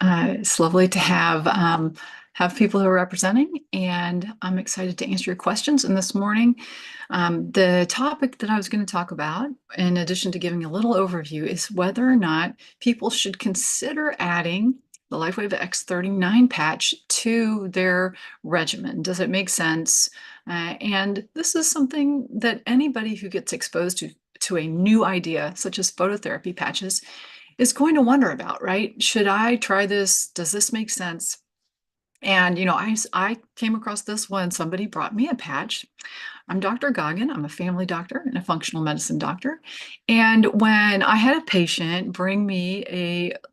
It's lovely to have people who are representing, and I'm excited to answer your questions. And this morning, the topic that I was going to talk about, in addition to giving a little overview, is whether or not people should consider adding the LifeWave X39 patch to their regimen. Does it make sense? And this is something that anybody who gets exposed to a new idea, such as phototherapy patches, is going to wonder about, right? Should I try this? Does this make sense? And, I came across this when somebody brought me a patch. I'm Dr. Goggin. I'm a family doctor and a functional medicine doctor. And when I had a patient bring me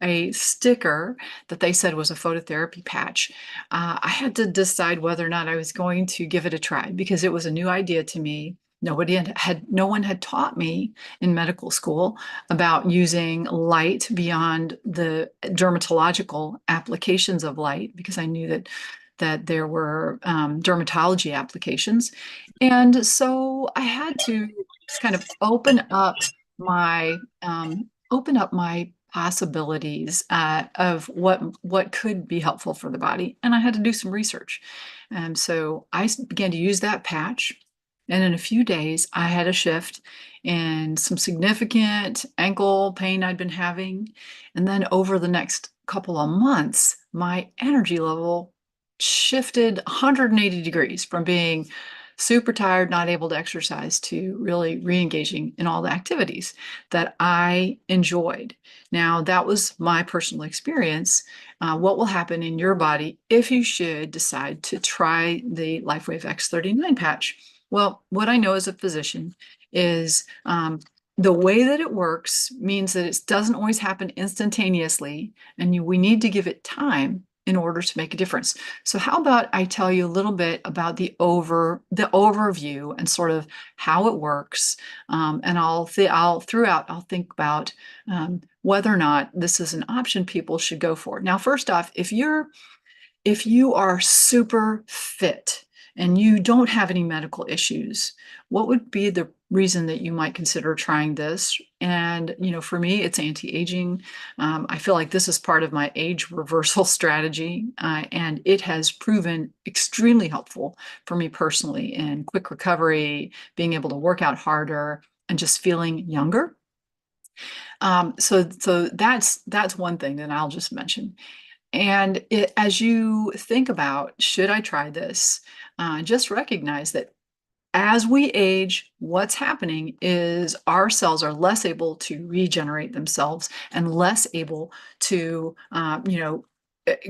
a sticker that they said was a phototherapy patch, I had to decide whether or not I was going to give it a try because it was a new idea to me. No one had taught me in medical school about using light beyond the dermatological applications of light, because I knew that there were dermatology applications. And so I had to just kind of open up my possibilities of what could be helpful for the body. And I had to do some research. And so I began to use that patch. And in a few days, I had a shift in some significant ankle pain I'd been having. And then over the next couple of months, my energy level shifted 180 degrees from being super tired, not able to exercise, to really re-engaging in all the activities that I enjoyed. Now, that was my personal experience. What will happen in your body if you should decide to try the LifeWave X39 patch? Well, what I know as a physician is the way that it works means that it doesn't always happen instantaneously, and we need to give it time in order to make a difference. So how about I tell you a little bit about the overview and sort of how it works, and I'll think about whether or not this is an option people should go for. Now, first off, if you are super fit and you don't have any medical issues, what would be the reason that you might consider trying this? And, for me, it's anti-aging. I feel like this is part of my age reversal strategy, and it has proven extremely helpful for me personally in quick recovery, being able to work out harder, and just feeling younger. So that's one thing that I'll just mention. And as you think about, should I try this? Just recognize that as we age, what's happening is our cells are less able to regenerate themselves and less able to,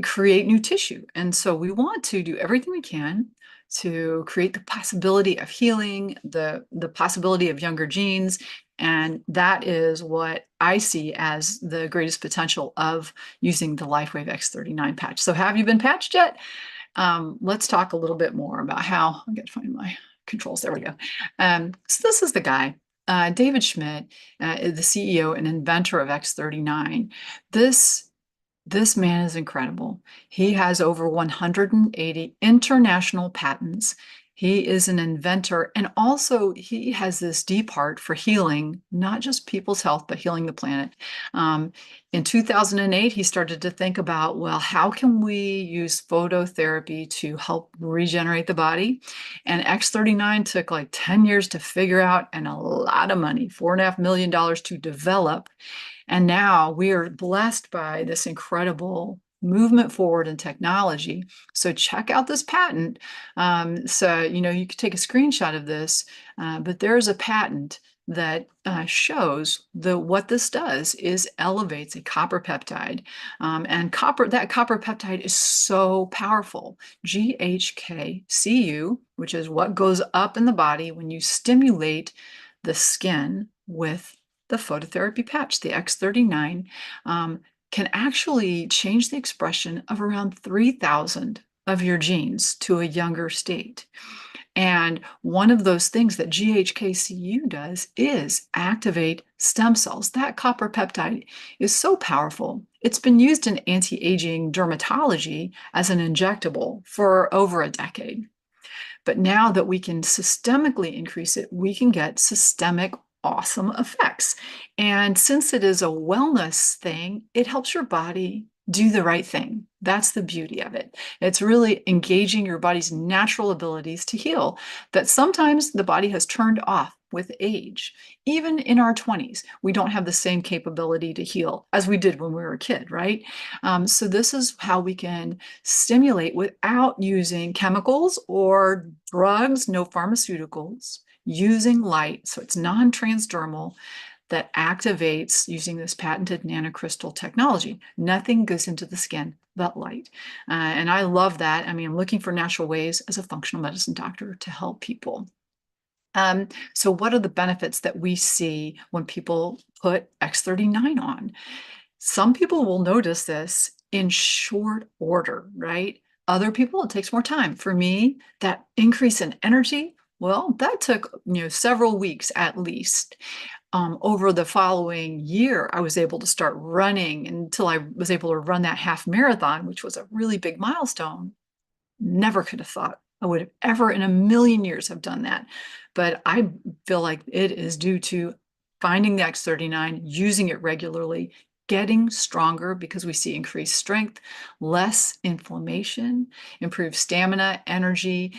create new tissue. And so we want to do everything we can to create the possibility of healing, the possibility of younger genes. And that is what I see as the greatest potential of using the LifeWave X39 patch. So have you been patched yet? Let's talk a little bit more about how. I got to find my controls. There we go. So this is the guy, David Schmidt, the CEO and inventor of X39. This man is incredible. He has over 180 international patents. He is an inventor, and also he has this deep heart for healing, not just people's health, but healing the planet. In 2008, he started to think about, well, how can we use phototherapy to help regenerate the body? And X39 took like 10 years to figure out and a lot of money, $4.5 million to develop. And now we are blessed by this incredible movement forward in technology. So check out this patent. So, you could take a screenshot of this, but there's a patent that shows what this does is elevates a copper peptide. And that copper peptide is so powerful. GHK-Cu, which is what goes up in the body when you stimulate the skin with the phototherapy patch, the X39, can actually change the expression of around 3,000 of your genes to a younger state. And one of those things that GHK-Cu does is activate stem cells. That copper peptide is so powerful. It's been used in anti-aging dermatology as an injectable for over a decade. But now that we can systemically increase it, we can get systemic awesome effects. And since it is a wellness thing, it helps your body do the right thing. That's the beauty of it. It's really engaging your body's natural abilities to heal that sometimes the body has turned off with age. Even in our 20s, we don't have the same capability to heal as we did when we were a kid, right? So, this is how we can stimulate without using chemicals or drugs, no pharmaceuticals, using light. So, it's non transdermal that activates using this patented nanocrystal technology. Nothing goes into the skin but light. And I love that. I mean, I'm looking for natural ways as a functional medicine doctor to help people. So, what are the benefits that we see when people put X39 on? Some people will notice this in short order, right? Other people, it takes more time. For me, that increase in energy, well, that took several weeks at least. Over the following year, I was able to start running until I was able to run that half marathon, which was a really big milestone. Never could have thought I would have ever in a million years have done that. But I feel like it is due to finding the X39, using it regularly, getting stronger because we see increased strength, less inflammation, improved stamina, energy.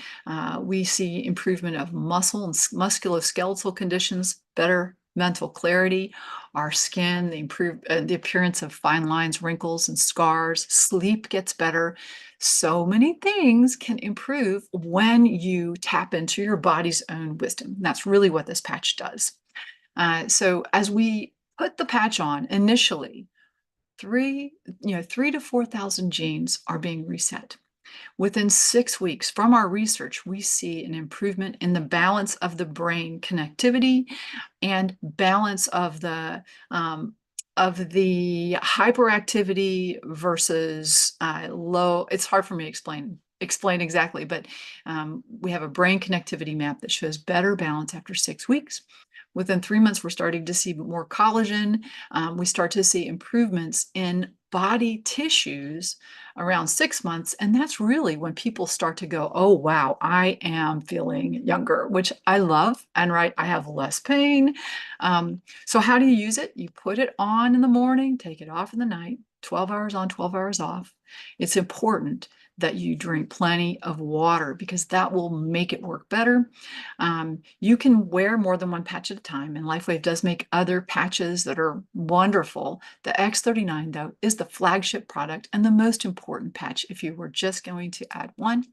We see improvement of muscle and musculoskeletal conditions, better mental clarity, our skin, the appearance of fine lines, wrinkles, and scars. Sleep gets better. So many things can improve when you tap into your body's own wisdom. That's really what this patch does. So as we put the patch on initially, 3 to 4,000 genes are being reset. Within 6 weeks from our research, we see an improvement in the balance of the brain connectivity and balance of the hyperactivity versus low. It's hard for me to explain exactly, but we have a brain connectivity map that shows better balance after 6 weeks. Within 3 months, we're starting to see more collagen. We start to see improvements in body tissues around 6 months. And that's really when people start to go, oh, wow, I am feeling younger, which I love. And right, I have less pain. So, how do you use it? You put it on in the morning, take it off in the night, 12 hours on, 12 hours off. It's important that you drink plenty of water because that will make it work better. You can wear more than one patch at a time, and LifeWave does make other patches that are wonderful. The X39, though, is the flagship product and the most important patch if you were just going to add one